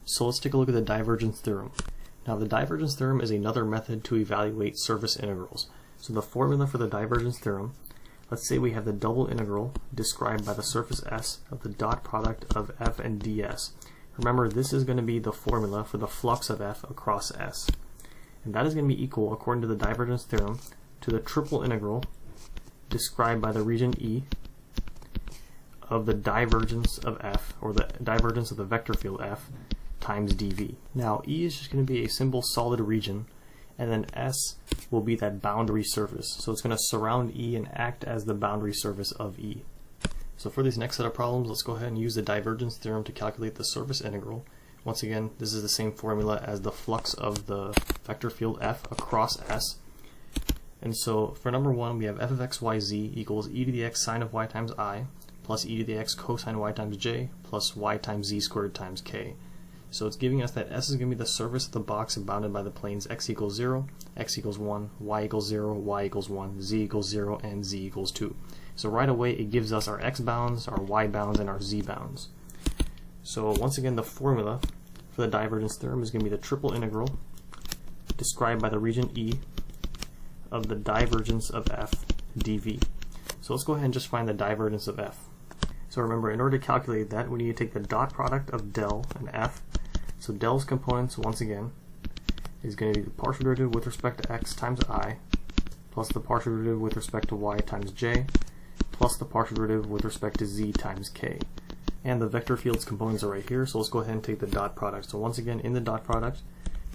So let's take a look at the divergence theorem. Now the divergence theorem is another method to evaluate surface integrals. So the formula for the divergence theorem, let's say we have the double integral described by the surface S of the dot product of f and ds. Remember, this is going to be the formula for the flux of f across S. And that is going to be equal, according to the divergence theorem, to the triple integral described by the region E of the divergence of f, or the divergence of the vector field f, times dv. Now E is just going to be a simple solid region, and then S will be that boundary surface. So it's going to surround E and act as the boundary surface of E. So for this next set of problems, let's go ahead and use the divergence theorem to calculate the surface integral. Once again, this is the same formula as the flux of the vector field f across S. And so for number one, we have f of x, y, z equals e to the x sine of y times I plus e to the x cosine y times j plus y times z squared times k. So it's giving us that S is going to be the surface of the box bounded by the planes x equals 0, x equals 1, y equals 0, y equals 1, z equals 0, and z equals 2. So right away it gives us our x bounds, our y bounds, and our z bounds. So once again, the formula for the divergence theorem is going to be the triple integral described by the region E of the divergence of f dv. So let's go ahead and just find the divergence of f. So remember, in order to calculate that, we need to take the dot product of del and f. So del's components, once again, is going to be the partial derivative with respect to x times I plus the partial derivative with respect to y times j plus the partial derivative with respect to z times k. And the vector field's components are right here, so let's go ahead and take the dot product. So once again, in the dot product,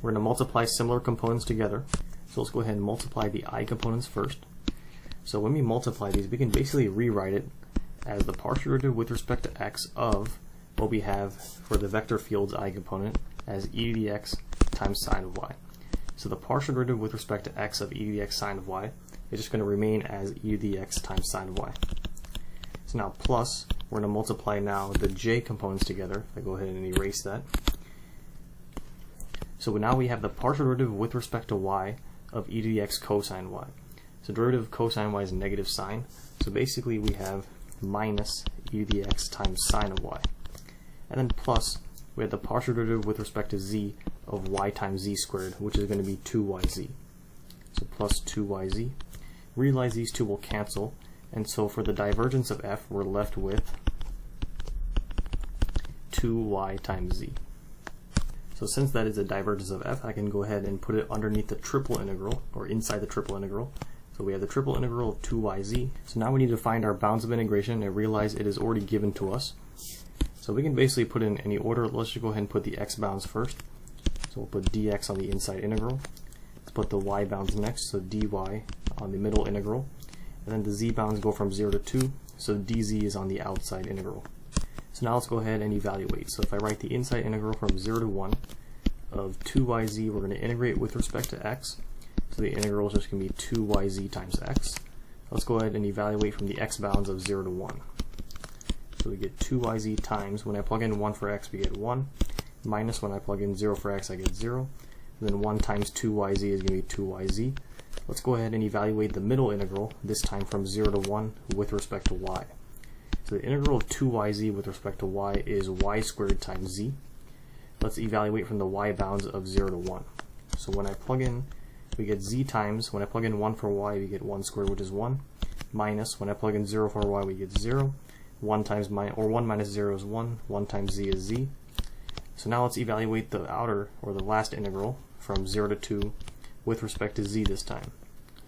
we're going to multiply similar components together. So let's go ahead and multiply the I components first. So when we multiply these, we can basically rewrite it as the partial derivative with respect to x of what we have for the vector field's I component as e to the x times sine of y. So the partial derivative with respect to x of e to the x sine of y is just going to remain as e to the x times sine of y. So now plus, we're going to multiply now the j components together. If I go ahead and erase that. So now we have the partial derivative with respect to y of e to the x cosine y. So derivative of cosine y is negative sine. So basically we have minus e to the x times sine of y. And then plus, we have the partial derivative with respect to z of y times z squared, which is going to be 2yz. So plus 2yz. Realize these two will cancel, and so for the divergence of f, we're left with 2y times z. So since that is a divergence of f, I can go ahead and put it underneath the triple integral, or inside the triple integral. So we have the triple integral of 2yz. So now we need to find our bounds of integration and realize it is already given to us. So we can basically put in any order. Let's just go ahead and put the x bounds first. So we'll put dx on the inside integral. Let's put the y bounds next, so dy on the middle integral. And then the z bounds go from 0 to 2, so dz is on the outside integral. So now let's go ahead and evaluate. So if I write the inside integral from 0 to 1 of 2yz, we're going to integrate with respect to x. So the integral is just going to be 2yz times x. Let's go ahead and evaluate from the x bounds of 0 to 1. So we get 2yz times, when I plug in 1 for x, we get 1, minus when I plug in 0 for x, I get 0. And then 1 times 2yz is going to be 2yz. Let's go ahead and evaluate the middle integral, this time from 0 to 1 with respect to y. So the integral of 2yz with respect to y is y squared times z. Let's evaluate from the y bounds of 0 to 1. So when I plug in, we get z times, when I plug in 1 for y, we get 1 squared, which is 1, minus, when I plug in 0 for y, we get 0. 1 times 1 minus 0 is 1, 1 times z is z. So now let's evaluate the outer, or the last integral, from 0 to 2 with respect to z this time.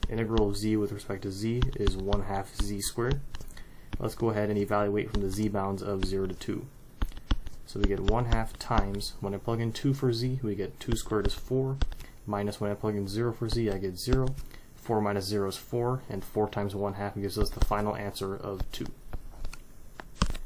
Integral of z with respect to z is 1/2 z squared. Let's go ahead and evaluate from the z bounds of 0 to 2. So we get 1/2 times, when I plug in 2 for z, we get 2 squared is 4, minus when I plug in 0 for z, I get 0. 4 minus 0 is 4, and 4 times 1/2 gives us the final answer of 2.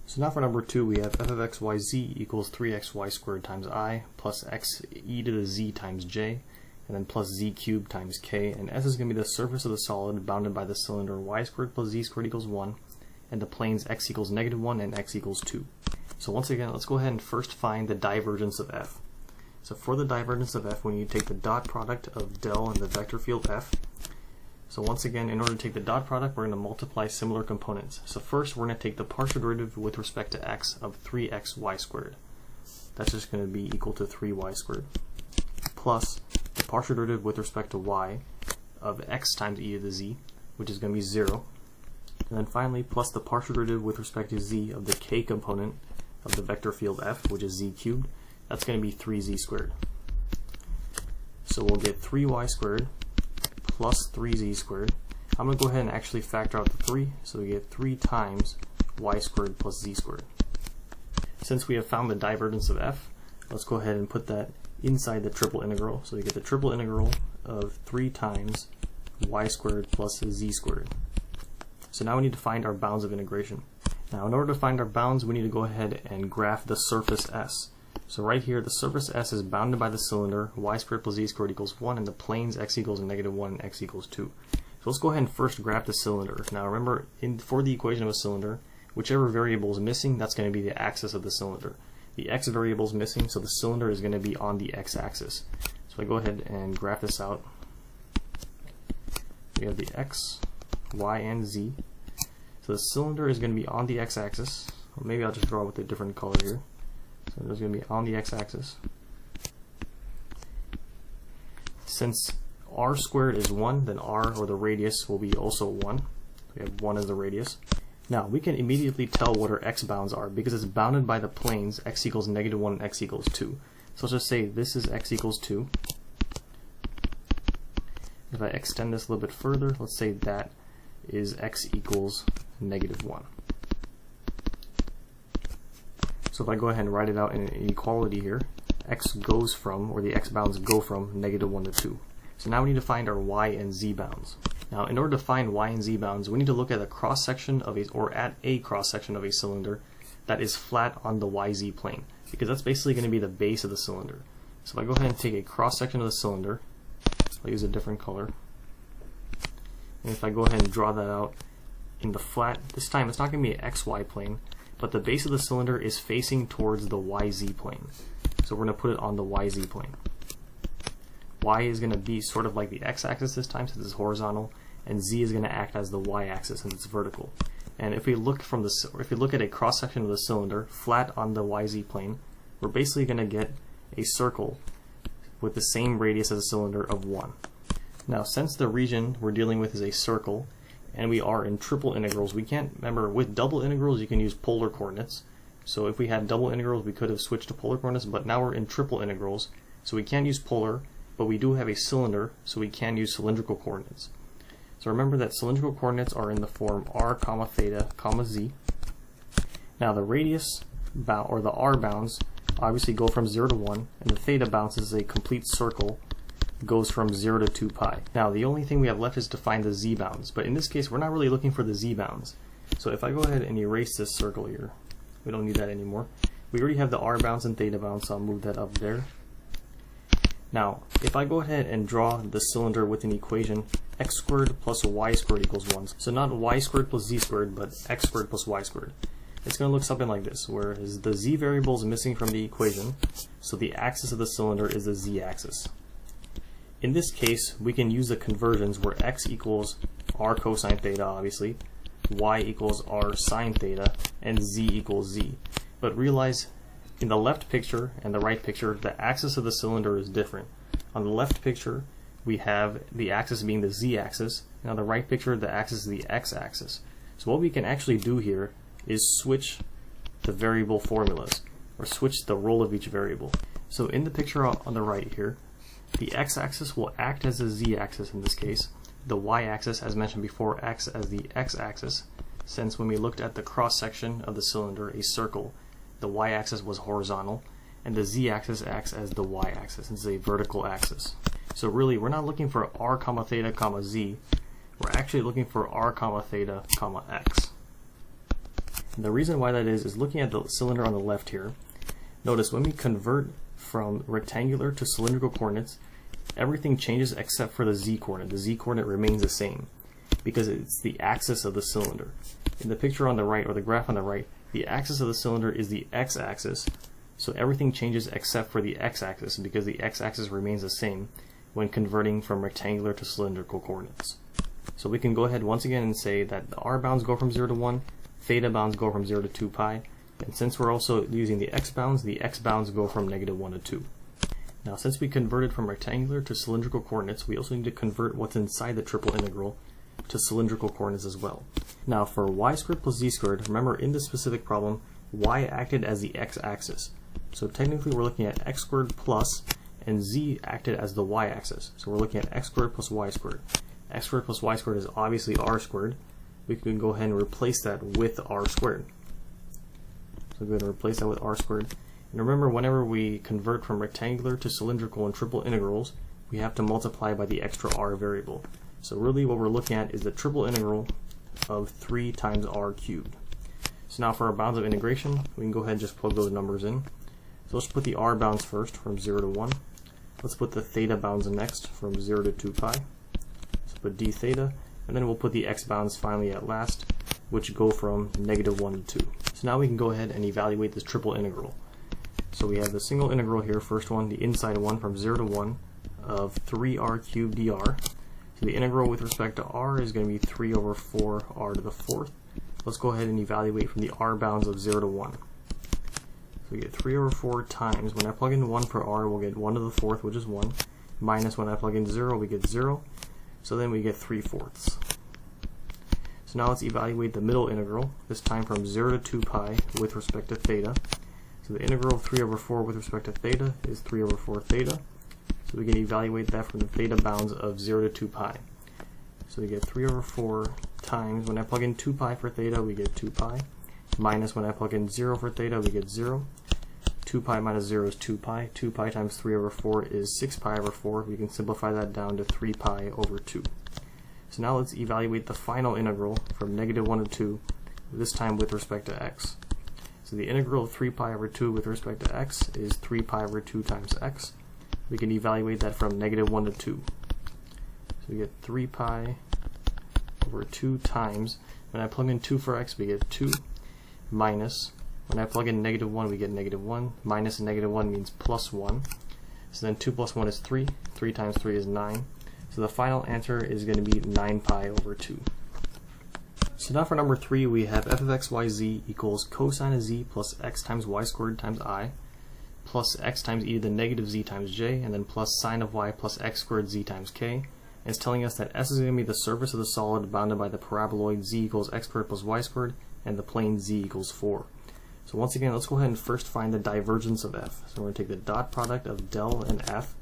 So now for number 2, we have f of x, y, z equals 3xy squared times I plus x e to the z times j, and then plus z cubed times k, and S is going to be the surface of the solid bounded by the cylinder y squared plus z squared equals 1, and the planes x equals -1 and x equals 2. So once again, let's go ahead and first find the divergence of f. So for the divergence of f, we need to take the dot product of del and the vector field f. So once again, in order to take the dot product, we're going to multiply similar components. So first, we're going to take the partial derivative with respect to x of 3xy squared. that's just going to be equal to 3y squared, plus the partial derivative with respect to y of x times e to the z, which is going to be 0. And then finally, plus the partial derivative with respect to z of the k component of the vector field f, which is z cubed. That's going to be 3z squared. So we'll get 3y squared plus 3z squared. I'm going to go ahead and actually factor out the 3, so we get 3 times y squared plus z squared. Since we have found the divergence of f, let's go ahead and put that inside the triple integral. So we get the triple integral of 3 times y squared plus z squared. So now we need to find our bounds of integration. Now in order to find our bounds, we need to go ahead and graph the surface S. So right here, the surface S is bounded by the cylinder, y squared plus z squared equals 1, and the planes x equals -1 and x equals 2. So let's go ahead and first graph the cylinder. Now remember, for the equation of a cylinder, whichever variable is missing, that's going to be the axis of the cylinder. The x variable is missing, so the cylinder is going to be on the x-axis. So I go ahead and graph this out. We have the x, y, and z. So the cylinder is going to be on the x-axis. Or maybe I'll just draw with a different color here. So it's going to be on the x-axis. Since r squared is 1, then r, or the radius, will be also 1. We have 1 as the radius. Now we can immediately tell what our x bounds are because it's bounded by the planes x equals -1 and x equals 2. So let's just say this is x equals 2. If I extend this a little bit further, let's say that is x equals -1. So if I go ahead and write it out in an inequality here, x goes from, or the x bounds go from -1 to 2. So now we need to find our y and z bounds. Now in order to find y and z bounds, we need to look at a cross-section of at a cross-section of a cylinder that is flat on the yz plane, because that's basically going to be the base of the cylinder. So if I go ahead and take a cross-section of the cylinder, I'll use a different color, and if I go ahead and draw that out in the flat, this time it's not going to be an xy plane, but the base of the cylinder is facing towards the yz plane. So we're going to put it on the yz plane. Y is going to be sort of like the x-axis this time since it's horizontal, and z is going to act as the y-axis since it's vertical. And if we look at a cross-section of the cylinder flat on the yz plane, we're basically going to get a circle with the same radius as a cylinder of 1. Now since the region we're dealing with is a circle, and we are in triple integrals, we can't, remember, with double integrals you can use polar coordinates. So if we had double integrals we could have switched to polar coordinates, but now we're in triple integrals, so we can't use polar, but we do have a cylinder, so we can use cylindrical coordinates. So remember that cylindrical coordinates are in the form r, theta, z. Now the radius, or the r bounds, obviously go from 0 to 1, and the theta bounds is a complete circle, goes from 0 to 2 pi. Now the only thing we have left is to find the z bounds, but in this case we're not really looking for the z bounds. So if I go ahead and erase this circle here, we don't need that anymore. We already have the r bounds and theta bounds, so I'll move that up there. Now, if I go ahead and draw the cylinder with an equation, x squared plus y squared equals 1. So not y squared plus z squared, but x squared plus y squared. It's going to look something like this, where the z variable is missing from the equation, so the axis of the cylinder is the z-axis. In this case, we can use the conversions where x equals r cosine theta, obviously, y equals r sine theta, and z equals z. But realize, in the left picture and the right picture, the axis of the cylinder is different. On the left picture, we have the axis being the z-axis, and on the right picture, the axis is the x-axis. So what we can actually do here is switch the variable formulas, or switch the role of each variable. So in the picture on the right here, the x-axis will act as the z-axis in this case. The y-axis, as mentioned before, acts as the x-axis, since when we looked at the cross-section of the cylinder, a circle, the y-axis was horizontal, and the z-axis acts as the y-axis, since it's a vertical axis. So really, we're not looking for r, theta, z. We're actually looking for r, theta, x. And the reason why that is looking at the cylinder on the left here. Notice when we convert from rectangular to cylindrical coordinates, everything changes except for the z-coordinate. The z-coordinate remains the same because it's the axis of the cylinder. In the picture on the right, or the graph on the right, the axis of the cylinder is the x-axis, so everything changes except for the x-axis because the x-axis remains the same when converting from rectangular to cylindrical coordinates. So we can go ahead once again and say that the r bounds go from 0 to 1, theta bounds go from 0 to 2 pi, And since we're also using the x bounds go from -1 to 2. Now since we converted from rectangular to cylindrical coordinates, we also need to convert what's inside the triple integral to cylindrical coordinates as well. Now for y squared plus z squared, remember in this specific problem, y acted as the x-axis. So technically we're looking at x squared plus, and z acted as the y-axis. So we're looking at x squared plus y squared. X squared plus y squared is obviously r squared. We can go ahead and replace that with r squared. So go ahead and replace that with r squared. And remember, whenever we convert from rectangular to cylindrical and triple integrals, we have to multiply by the extra r variable. So really what we're looking at is the triple integral of 3 times r cubed. So now for our bounds of integration, we can go ahead and just plug those numbers in. So let's put the r bounds first from 0 to 1. Let's put the theta bounds next from 0 to 2 pi. Let's put d theta, and then we'll put the x bounds finally at last, which go from -1 to 2. So now we can go ahead and evaluate this triple integral. So we have the single integral here, first one, the inside one from 0 to 1 of 3r cubed dr. So the integral with respect to r is going to be 3 over 4 r to the 4th. Let's go ahead and evaluate from the r bounds of 0 to 1. So we get 3 over 4 times, when I plug in 1 for r, we'll get 1 to the 4th, which is 1, minus when I plug in 0, we get 0, so then we get 3/4. So now let's evaluate the middle integral, this time from 0 to 2 pi with respect to theta. So the integral of 3 over 4 with respect to theta is 3 over 4 theta. So we can evaluate that from the theta bounds of 0 to 2 pi. So we get 3 over 4 times, when I plug in 2 pi for theta, we get 2 pi, minus when I plug in 0 for theta, we get 0. 2 pi minus 0 is 2 pi. 2 pi times 3 over 4 is 6 pi over 4. We can simplify that down to 3 pi over 2. So now let's evaluate the final integral from -1 to 2, this time with respect to x. So the integral of 3 pi over 2 with respect to x is 3 pi over 2 times x. We can evaluate that from -1 to 2. So we get 3 pi over 2 times, when I plug in 2 for x, we get 2, minus, when I plug in -1, we get -1, minus -1 means +1. So then 2 plus 1 is 3, 3 times 3 is 9. So the final answer is going to be 9 pi over 2. So now for number 3, we have f of x, y, z equals cosine of z plus x times y squared times I, plus x times e to the negative z times j, and then plus sine of y plus x squared z times k. And it's telling us that S is going to be the surface of the solid bounded by the paraboloid z equals x squared plus y squared, and the plane z equals 4. So once again, let's go ahead and first find the divergence of f. So we're going to take the dot product of del and f.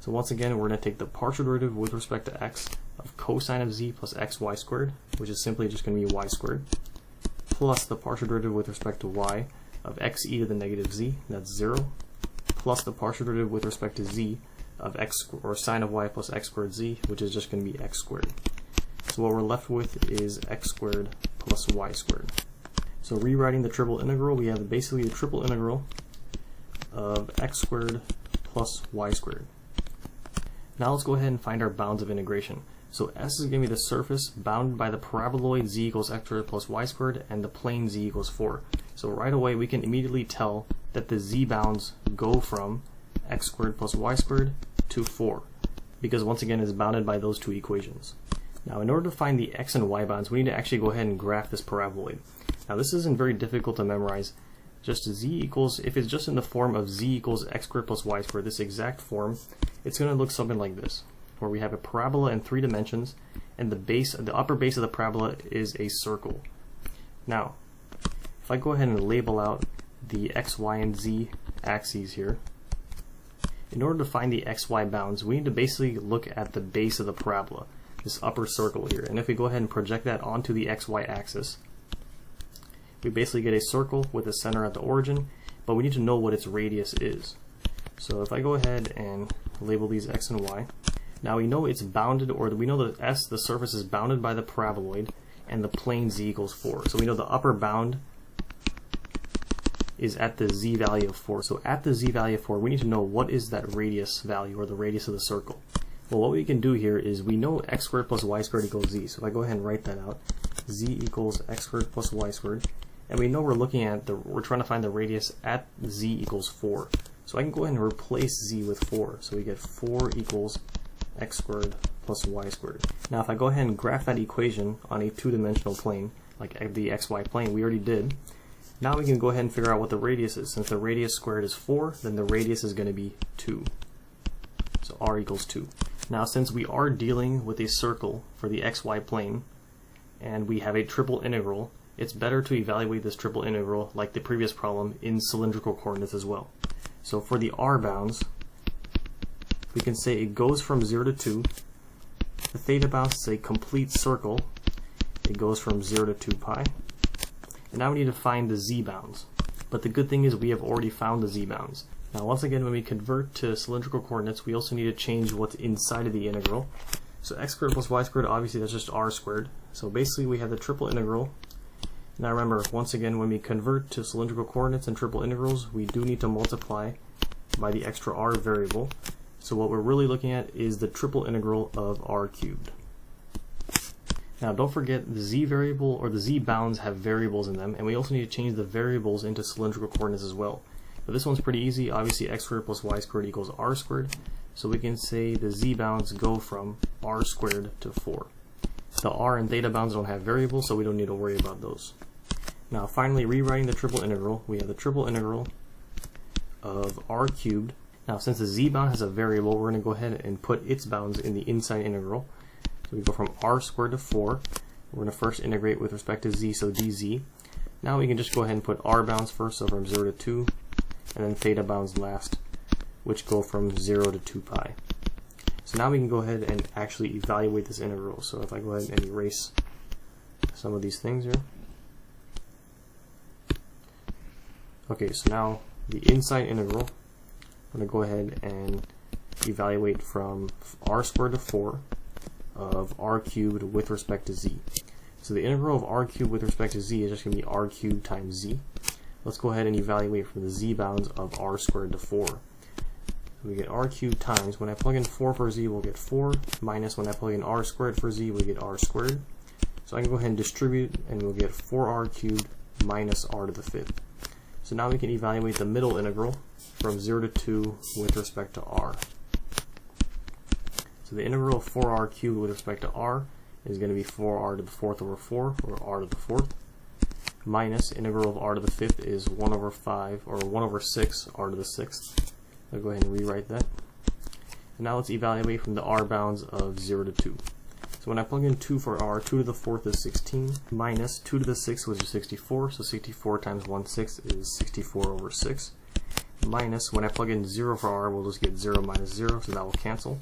So once again, we're going to take the partial derivative with respect to x of cosine of z plus xy squared, which is simply just going to be y squared, plus the partial derivative with respect to y of x e to the negative z, that's 0, plus the partial derivative with respect to z of x, or sine of y plus x squared z, which is just going to be x squared. So what we're left with is x squared plus y squared. So rewriting the triple integral, we have basically the triple integral of x squared plus y squared. Now let's go ahead and find our bounds of integration. So S is going to be the surface bounded by the paraboloid z equals x squared plus y squared, and the plane z equals 4. So right away we can immediately tell that the z bounds go from x squared plus y squared to 4, because once again it's bounded by those two equations. Now in order to find the x and y bounds, we need to actually go ahead and graph this paraboloid. Now this isn't very difficult to memorize. Just z equals, if it's just in the form of z equals x squared plus y squared, this exact form, it's going to look something like this, where we have a parabola in 3 dimensions, and the upper base of the parabola is a circle. Now, if I go ahead and label out the x, y, and z axes here, in order to find the x, y bounds, we need to basically look at the base of the parabola, this upper circle here. And if we go ahead and project that onto the x, y axis, we basically get a circle with a center at the origin, but we need to know what its radius is. So if I go ahead and label these x and y, now we know it's bounded, or we know that S, the surface, is bounded by the paraboloid, and the plane z equals 4. So we know the upper bound is at the z value of 4. So at the z value of 4, we need to know what is that radius value, or the radius of the circle. Well, what we can do here is we know x squared plus y squared equals z. So if I go ahead and write that out, z equals x squared plus y squared, and we know we're trying to find the radius at z equals 4. So I can go ahead and replace z with 4. So we get 4 equals x squared plus y squared. Now if I go ahead and graph that equation on a two-dimensional plane, like the xy plane, we already did, Now we can go ahead and figure out what the radius is. Since the radius squared is 4, then the radius is going to be 2. So r equals 2. Now since we are dealing with a circle for the xy plane, and we have a triple integral, it's better to evaluate this triple integral, like the previous problem, in cylindrical coordinates as well. So for the r bounds, we can say it goes from 0 to 2. The theta bounds is a complete circle. It goes from 0 to 2 pi. And now we need to find the z bounds. But the good thing is we have already found the z bounds. Now once again, when we convert to cylindrical coordinates, we also need to change what's inside of the integral. So x squared plus y squared, obviously that's just r squared. So basically we have the triple integral. Now remember, once again, when we convert to cylindrical coordinates and triple integrals, we do need to multiply by the extra r variable. So what we're really looking at is the triple integral of r cubed. Now don't forget the z variable or the z bounds have variables in them, and we also need to change the variables into cylindrical coordinates as well. But this one's pretty easy. Obviously x squared plus y squared equals r squared. So we can say the z bounds go from r squared to 4. The r and theta bounds don't have variables, so we don't need to worry about those. Now finally, rewriting the triple integral, we have the triple integral of r cubed. Now since the z bound has a variable, we're going to go ahead and put its bounds in the inside integral. So we go from r squared to 4. We're going to first integrate with respect to z, so dz. Now we can just go ahead and put r bounds first, so from 0 to 2, and then theta bounds last, which go from 0 to 2 pi. So now we can go ahead and actually evaluate this integral. So if I go ahead and erase some of these things here. Okay, so now the inside integral, I'm going to go ahead and evaluate from r squared to 4 of r cubed with respect to z. So the integral of r cubed with respect to z is just going to be r cubed times z. Let's go ahead and evaluate from the z bounds of r squared to 4. So we get r cubed times, when I plug in 4 for z, we'll get 4, minus when I plug in r squared for z, we get r squared. So I can go ahead and distribute, and we'll get 4r cubed minus r to the 5th. So now we can evaluate the middle integral from 0 to 2 with respect to r. So the integral of 4r cubed with respect to r is going to be 4r to the 4th over 4, or r to the 4th, minus integral of r to the 5th is 1 over 5, or 1 over 6, r to the 6th. I'll go ahead and rewrite that. And now let's evaluate from the r bounds of 0 to 2. So when I plug in 2 for r, 2 to the 4th is 16, minus 2 to the 6th, which is 64, so 64 times 1/6 is 64 over 6, minus, when I plug in 0 for r, we'll just get 0 minus 0, so that will cancel.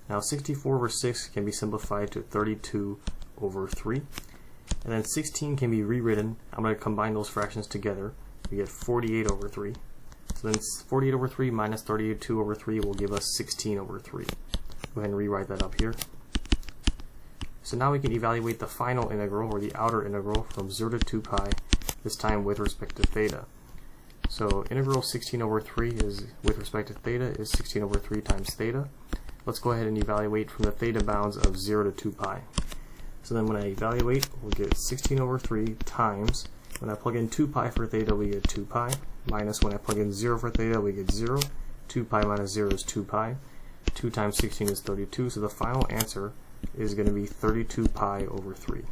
Now 64 over 6 can be simplified to 32 over 3, and then 16 can be rewritten. I'm going to combine those fractions together. We get 48 over 3. So then 48 over 3 minus 32 over 3 will give us 16 over 3. Go ahead and rewrite that up here. So now we can evaluate the final integral, or the outer integral, from 0 to 2 pi, this time with respect to theta. So integral 16 over 3 is, with respect to theta, is 16 over 3 times theta. Let's go ahead and evaluate from the theta bounds of 0 to 2 pi. So then when I evaluate, we'll get 16 over 3 times, when I plug in 2 pi for theta, we get 2 pi, minus when I plug in 0 for theta, we get 0. 2 pi minus 0 is 2 pi. 2 times 16 is 32, so the final answer is going to be 32 pi over 3.